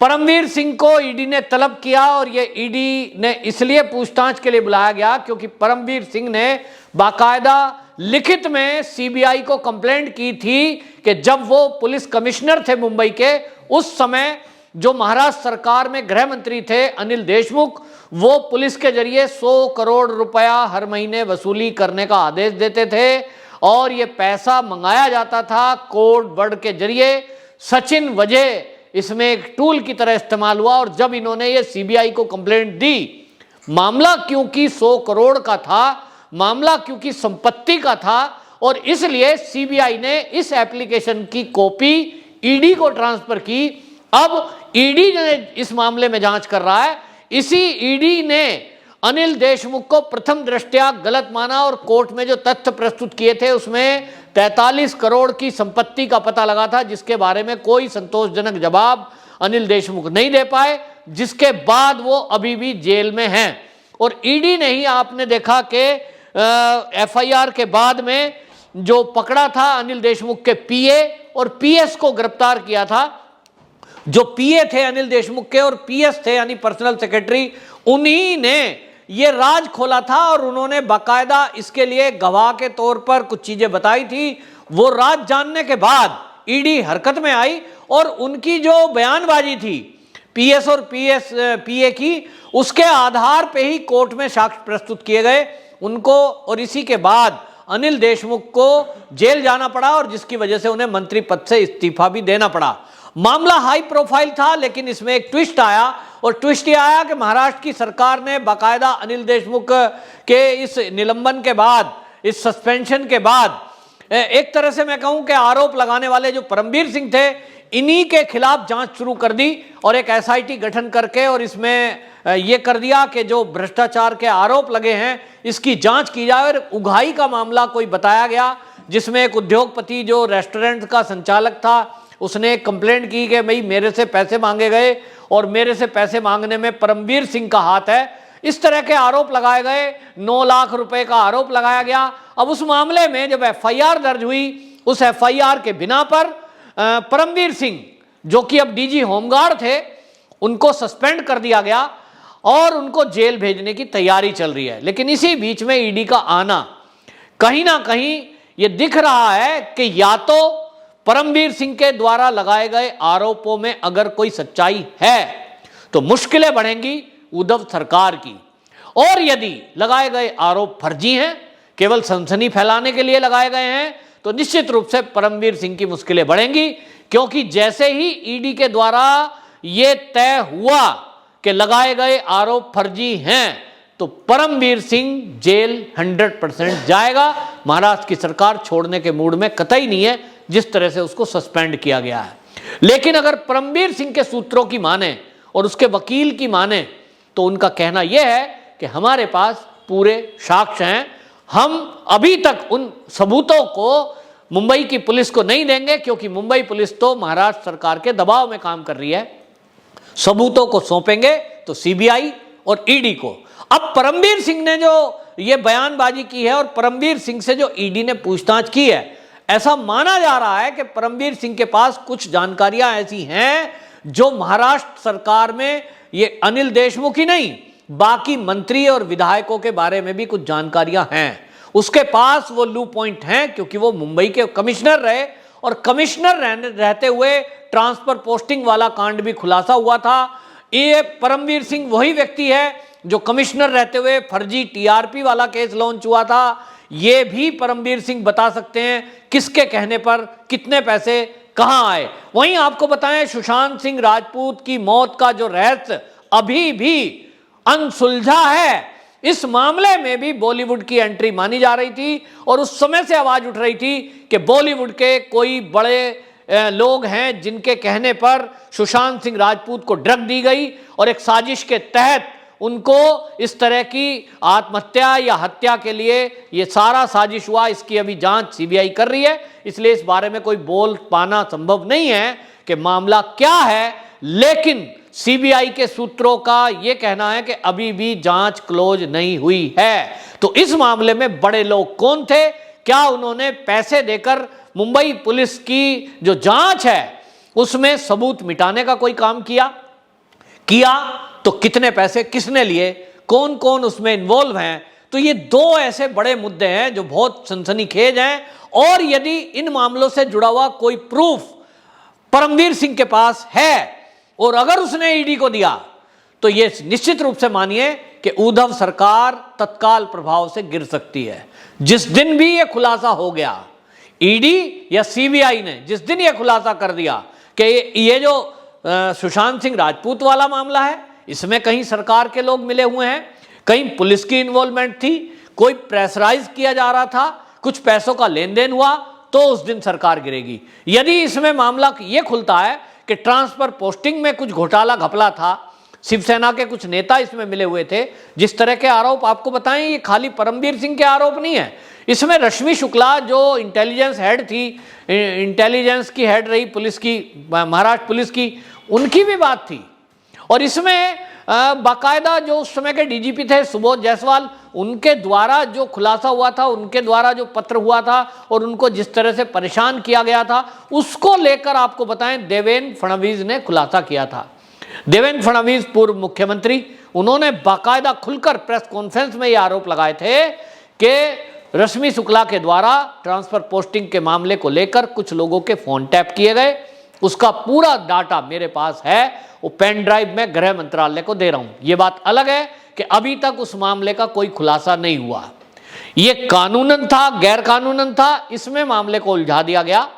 परमवीर सिंह को ईडी ने तलब किया और ये ईडी ने इसलिए पूछताछ के लिए बुलाया गया क्योंकि परमवीर सिंह ने बाकायदा लिखित में सीबीआई को कंप्लेंट की थी कि जब वो पुलिस कमिश्नर थे मुंबई के, उस समय जो महाराष्ट्र सरकार में गृह मंत्री थे अनिल देशमुख, वो पुलिस के जरिए 100 करोड़ रुपया हर महीने वसूली करने का आदेश देते थे और ये पैसा मंगाया जाता था कोड वर्ड के जरिए। सचिन वजह इसमें एक टूल की तरह इस्तेमाल हुआ और जब इन्होंने ये सीबीआई को कंप्लेंट दी, मामला क्योंकि 100 करोड़ का था, मामला क्योंकि संपत्ति का था और इसलिए सीबीआई ने इस एप्लीकेशन की कॉपी ईडी को ट्रांसफर की। अब ईडी ने इस मामले में जांच कर रहा है। इसी ईडी ने अनिल देशमुख को प्रथम दृष्टया गलत माना और कोर्ट में जो तथ्य प्रस्तुत किए थे उसमें 43 करोड़ की संपत्ति का पता लगा था, जिसके बारे में कोई संतोषजनक जवाब अनिल देशमुख नहीं दे पाए, जिसके बाद वो अभी भी जेल में हैं। और ईडी ने ही आपने देखा कि एफआईआर के बाद में जो पकड़ा था अनिल देशमुख के पीए और पीएस को गिरफ्तार किया था। जो पीए थे अनिल देशमुख के और पीएस थे यानी पर्सनल सेक्रेटरी, उन्हीं ने ये राज खोला था और उन्होंने बाकायदा इसके लिए गवाह के तौर पर कुछ चीजें बताई थी। वो राज जानने के बाद ईडी हरकत में आई और उनकी जो बयानबाजी थी पीएस और पीए की, उसके आधार पे ही कोर्ट में साक्ष्य प्रस्तुत किए गए उनको और इसी के बाद अनिल देशमुख को जेल जाना पड़ा और जिसकी वजह से उन्हें मंत्री पद से इस्तीफा भी देना पड़ा। मामला हाई प्रोफाइल था, लेकिन इसमें एक ट्विस्ट आया और ट्विस्ट ये आया कि महाराष्ट्र की सरकार ने बाकायदा अनिल देशमुख के इस निलंबन के बाद, इस सस्पेंशन के बाद, एक तरह से मैं कहूं कि आरोप लगाने वाले जो परमवीर सिंह थे, इन्हीं के खिलाफ जांच शुरू कर दी और एक एसआईटी गठन करके और इसमें यह कर दिया कि जो भ्रष्टाचार के आरोप लगे हैं इसकी जांच की जाए। और उगाही का मामला कोई बताया गया जिसमें एक उद्योगपति जो रेस्टोरेंट का संचालक था, उसने कंप्लेंट की कि भाई मेरे से पैसे मांगे गए और मेरे से पैसे मांगने में परमवीर सिंह का हाथ है। इस तरह के आरोप लगाए गए, 9 लाख रुपए का आरोप लगाया गया। अब उस मामले में जब एफआईआर दर्ज हुई, उस एफआईआर के बिना पर परमवीर सिंह जो कि अब डीजी होमगार्ड थे, उनको सस्पेंड कर दिया गया और उनको जेल भेजने की तैयारी चल रही है। लेकिन इसी बीच में ईडी का आना कहीं ना कहीं ये दिख रहा है कि या तो परमवीर सिंह के द्वारा लगाए गए आरोपों में अगर कोई सच्चाई है तो मुश्किलें बढ़ेंगी उद्धव सरकार की, और यदि लगाए गए आरोप फर्जी हैं, केवल सनसनी फैलाने के लिए लगाए गए हैं, तो निश्चित रूप से परमवीर सिंह की मुश्किलें बढ़ेंगी। क्योंकि जैसे ही ईडी के द्वारा यह तय हुआ कि लगाए गए आरोप फर्जी हैं तो परमवीर सिंह जेल 100% जाएगा। महाराष्ट्र की सरकार छोड़ने के मूड में कतई नहीं है जिस तरह से उसको सस्पेंड किया गया है। लेकिन अगर परमवीर सिंह के सूत्रों की माने और उसके वकील की माने तो उनका कहना यह है कि हमारे पास पूरे साक्ष्य हैं, हम अभी तक उन सबूतों को मुंबई की पुलिस को नहीं देंगे क्योंकि मुंबई पुलिस तो महाराष्ट्र सरकार के दबाव में काम कर रही है। सबूतों को सौंपेंगे तो सीबीआई और ईडी को। अब परमवीर सिंह ने जो ये बयानबाजी की है और परमवीर सिंह से जो ईडी ने पूछताछ की है, ऐसा माना जा रहा है कि परमवीर सिंह के पास कुछ जानकारियां ऐसी हैं जो महाराष्ट्र सरकार में ये अनिल देशमुख ही नहीं, बाकी मंत्री और विधायकों के बारे में भी कुछ जानकारियां हैं। उसके पास वो लू पॉइंट हैं क्योंकि वो मुंबई के कमिश्नर रहे और कमिश्नर रहते हुए ट्रांसफर पोस्टिंग वाला कांड भी खुलासा हुआ था। ये परमवीर सिंह वही व्यक्ति है जो कमिश्नर रहते हुए फर्जी टीआरपी वाला केस लॉन्च हुआ था। ये भी परमवीर सिंह बता सकते हैं किसके कहने पर कितने पैसे कहां आए। वहीं आपको बताएं, सुशांत सिंह राजपूत की मौत का जो रहस्य अभी भी अनसुलझा है, इस मामले में भी बॉलीवुड की एंट्री मानी जा रही थी और उस समय से आवाज उठ रही थी कि बॉलीवुड के कोई बड़े लोग हैं जिनके कहने पर सुशांत सिंह राजपूत को ड्रग दी गई और एक साजिश के तहत उनको इस तरह की आत्महत्या या हत्या के लिए ये सारा साजिश हुआ। इसकी अभी जांच सीबीआई कर रही है, इसलिए इस बारे में कोई बोल पाना संभव नहीं है कि मामला क्या है। लेकिन सीबीआई के सूत्रों का यह कहना है कि अभी भी जांच क्लोज नहीं हुई है। तो इस मामले में बड़े लोग कौन थे, क्या उन्होंने पैसे देकर मुंबई पुलिस की जो जांच है उसमें सबूत मिटाने का कोई काम किया? किया तो कितने पैसे किसने लिए, कौन कौन उसमें इन्वॉल्व हैं। तो ये दो ऐसे बड़े मुद्दे हैं जो बहुत सनसनीखेज हैं, और यदि इन मामलों से जुड़ा हुआ कोई प्रूफ परमवीर सिंह के पास है और अगर उसने ईडी को दिया तो यह निश्चित रूप से मानिए कि उद्धव सरकार तत्काल प्रभाव से गिर सकती है। जिस दिन भी यह खुलासा हो गया, ईडी या सीबीआई ने जिस दिन यह खुलासा कर दिया कि ये जो सुशांत सिंह राजपूत वाला मामला है, इसमें कहीं सरकार के लोग मिले हुए हैं, कहीं पुलिस की इन्वॉल्वमेंट थी, कोई प्रेशराइज किया जा रहा था, कुछ पैसों का लेन देन हुआ, तो उस दिन सरकार गिरेगी। यदि इसमें मामला ये खुलता है कि ट्रांसफर पोस्टिंग में कुछ घोटाला घपला था, शिवसेना के कुछ नेता इसमें मिले हुए थे, जिस तरह के आरोप आपको बताएं, ये खाली परमवीर सिंह के आरोप नहीं है, इसमें रश्मि शुक्ला जो इंटेलिजेंस हेड थी, इंटेलिजेंस की हेड रही पुलिस की, महाराष्ट्र पुलिस की, उनकी भी बात थी। और इसमें बाकायदा जो उस समय के डीजीपी थे सुबोध जायसवाल, उनके द्वारा जो खुलासा हुआ था, उनके द्वारा जो पत्र हुआ था और उनको जिस तरह से परेशान किया गया था, उसको लेकर आपको बताएं देवेंद्र फडणवीस ने खुलासा किया था। देवेंद्र फडणवीस पूर्व मुख्यमंत्री, उन्होंने बाकायदा खुलकर प्रेस कॉन्फ्रेंस में ये आरोप लगाए थे कि रश्मि शुक्ला के द्वारा ट्रांसफर पोस्टिंग के मामले को लेकर कुछ लोगों के फोन टैप किए गए। उसका पूरा डाटा मेरे पास है, वो पेन ड्राइव में गृह मंत्रालय को दे रहा हूं। ये बात अलग है कि अभी तक उस मामले का कोई खुलासा नहीं हुआ। ये कानूनन था गैर कानूनन था, इसमें मामले को उलझा दिया गया।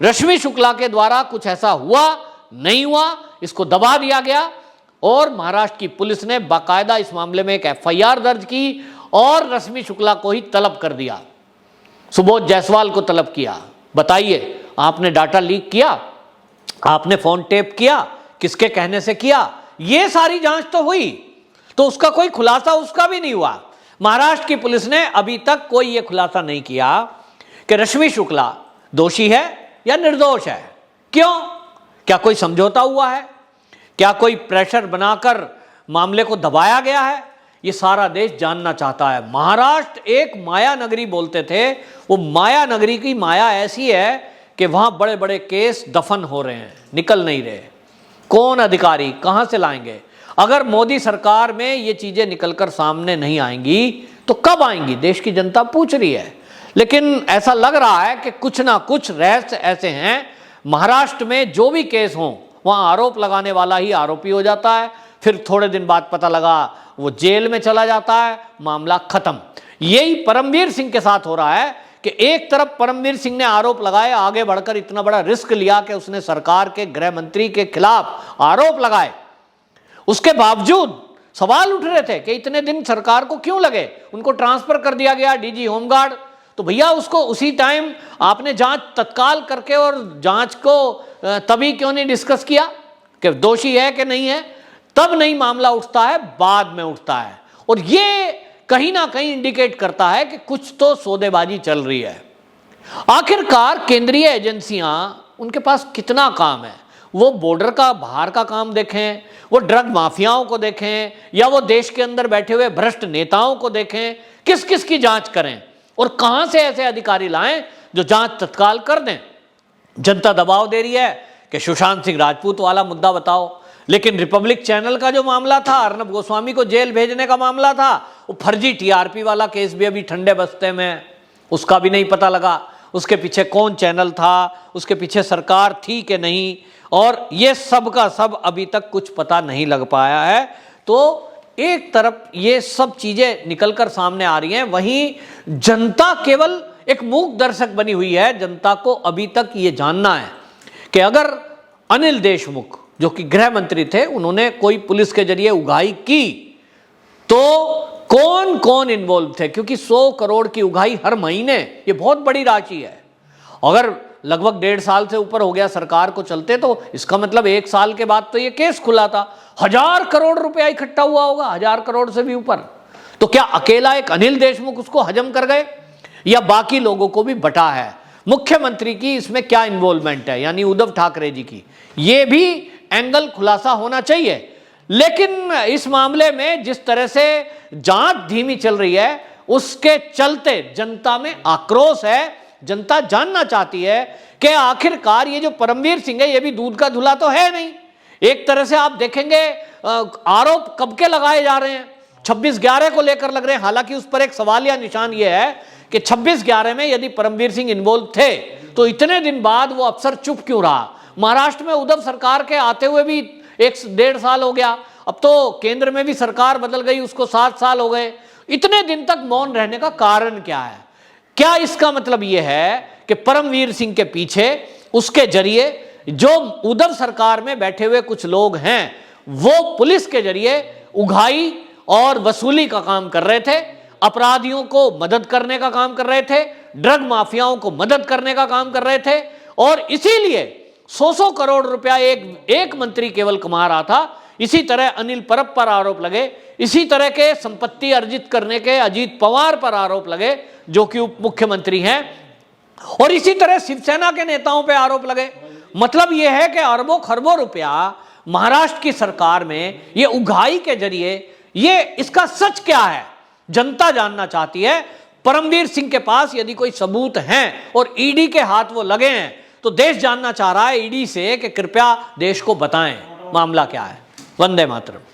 रश्मि शुक्ला के द्वारा कुछ ऐसा हुआ नहीं हुआ, इसको दबा दिया गया, और महाराष्ट्र की पुलिस ने बाकायदा इस मामले में एक एफआईआर दर्ज की और रश्मि शुक्ला को ही तलब कर दिया, सुबोध जायसवाल को तलब किया। बताइए, आपने डाटा लीक किया, आपने फोन टेप किया, किसके कहने से किया, ये सारी जांच तो हुई, तो उसका कोई खुलासा उसका भी नहीं हुआ। महाराष्ट्र की पुलिस ने अभी तक कोई ये खुलासा नहीं किया कि रश्मि शुक्ला दोषी है या निर्दोष है। क्यों? क्या कोई समझौता हुआ है? क्या कोई प्रेशर बनाकर मामले को दबाया गया है? ये सारा देश जानना चाहता है। महाराष्ट्र एक माया नगरी बोलते थे, वो माया नगरी की माया ऐसी है कि वहां बड़े बड़े केस दफन हो रहे हैं, निकल नहीं रहे। कौन अधिकारी कहां से लाएंगे? अगर मोदी सरकार में ये चीजें निकलकर सामने नहीं आएंगी तो कब आएंगी? देश की जनता पूछ रही है। लेकिन ऐसा लग रहा है कि कुछ ना कुछ रहस्य ऐसे हैं, महाराष्ट्र में जो भी केस हो वहां आरोप लगाने वाला ही आरोपी हो जाता है, फिर थोड़े दिन बाद पता लगा वो जेल में चला जाता है, मामला खत्म। यही परमवीर सिंह के साथ हो रहा है कि एक तरफ परमवीर सिंह ने आरोप लगाए, आगे बढ़कर इतना बड़ा रिस्क लिया कि उसने सरकार के गृह मंत्री के खिलाफ आरोप लगाए, उसके बावजूद सवाल उठ रहे थे कि इतने दिन सरकार को क्यों लगे, उनको ट्रांसफर कर दिया गया डीजी होमगार्ड, तो भैया उसको उसी टाइम आपने जांच तत्काल करके और जांच को तभी क्यों नहीं डिस्कस किया कि दोषी है कि नहीं है? तब नहीं मामला उठता है, बाद में उठता है। और ये कहीं ना कहीं इंडिकेट करता है कि कुछ तो सौदेबाजी चल रही है। आखिरकार केंद्रीय एजेंसियां, उनके पास कितना काम है? वो बॉर्डर का बाहर का काम देखें, वो ड्रग माफियाओं को देखें, या वो देश के अंदर बैठे हुए भ्रष्ट नेताओं को देखें, किस किस की जांच करें और कहां से ऐसे अधिकारी लाएं जो जांच तत्काल कर दें। जनता दबाव दे रही है कि सुशांत सिंह राजपूत वाला मुद्दा बताओ, लेकिन रिपब्लिक चैनल का जो मामला था, अर्नब गोस्वामी को जेल भेजने का मामला था, वो फर्जी टीआरपी वाला केस भी अभी ठंडे बस्ते में, उसका भी नहीं पता लगा उसके पीछे कौन चैनल था, उसके पीछे सरकार थी कि नहीं, और ये सब का सब अभी तक कुछ पता नहीं लग पाया है। तो एक तरफ ये सब चीजें निकलकर सामने आ रही हैं, वहीं जनता केवल एक मूक दर्शक बनी हुई है। जनता को अभी तक ये जानना है कि अगर अनिल देशमुख जो कि गृह मंत्री थे, उन्होंने कोई पुलिस के जरिए उगाही की तो कौन कौन इन्वॉल्व थे, क्योंकि 100 करोड़ की उगाही हर महीने, ये बहुत बड़ी राशि है। अगर लगभग 1.5 साल से ऊपर हो गया सरकार को चलते, तो इसका मतलब 1 साल के बाद तो ये केस खुला था, 1000 करोड़ रुपया इकट्ठा हुआ होगा, 1000 करोड़ से भी ऊपर। तो क्या अकेला एक अनिल देशमुख उसको हजम कर गए या बाकी लोगों को भी बटा है? मुख्यमंत्री की इसमें क्या इन्वॉल्वमेंट है, यानी उद्धव ठाकरे जी की, ये भी एंगल खुलासा होना चाहिए। लेकिन इस मामले में जिस तरह से जांच धीमी चल रही है, उसके चलते जनता में आक्रोश है। जनता जानना चाहती है कि आखिरकार ये जो परमवीर सिंह है, ये भी दूध का धुला तो है नहीं। एक तरह से आप देखेंगे आरोप कब के लगाए जा रहे हैं? 26/11 को लेकर लग रहे हैं। हालांकि उस पर एक सवालिया निशान यह है कि 26/11 में यदि परमवीर सिंह इन्वॉल्व थे तो इतने दिन बाद वो अफसर चुप क्यों रहा? महाराष्ट्र में उद्धव सरकार के आते हुए भी 1.5 साल हो गया, अब तो केंद्र में भी सरकार बदल गई, उसको 7 साल हो गए। इतने दिन तक मौन रहने का कारण क्या है? क्या इसका मतलब यह है कि परमवीर सिंह के पीछे उसके जरिए जो उद्धव सरकार में बैठे हुए कुछ लोग हैं वो पुलिस के जरिए उघाई और वसूली का काम कर रहे थे, अपराधियों को मदद करने का काम कर रहे थे, ड्रग माफियाओं को मदद करने का काम कर रहे थे, और इसीलिए 100 करोड़ रुपया एक मंत्री केवल कमा रहा था। इसी तरह अनिल परब पर आरोप लगे, इसी तरह के संपत्ति अर्जित करने के अजीत पवार पर आरोप लगे जो कि उप मुख्यमंत्री हैं, और इसी तरह शिवसेना के नेताओं पे आरोप लगे। मतलब यह है कि अरबों खरबों रुपया महाराष्ट्र की सरकार में ये उघाई के जरिए, ये इसका सच क्या है जनता जानना चाहती है। परमवीर सिंह के पास यदि कोई सबूत हैं और ईडी के हाथ वो लगे हैं तो देश जानना चाह रहा है ईडी से कि कृपया देश को बताएं मामला क्या है। वंदे मातरम।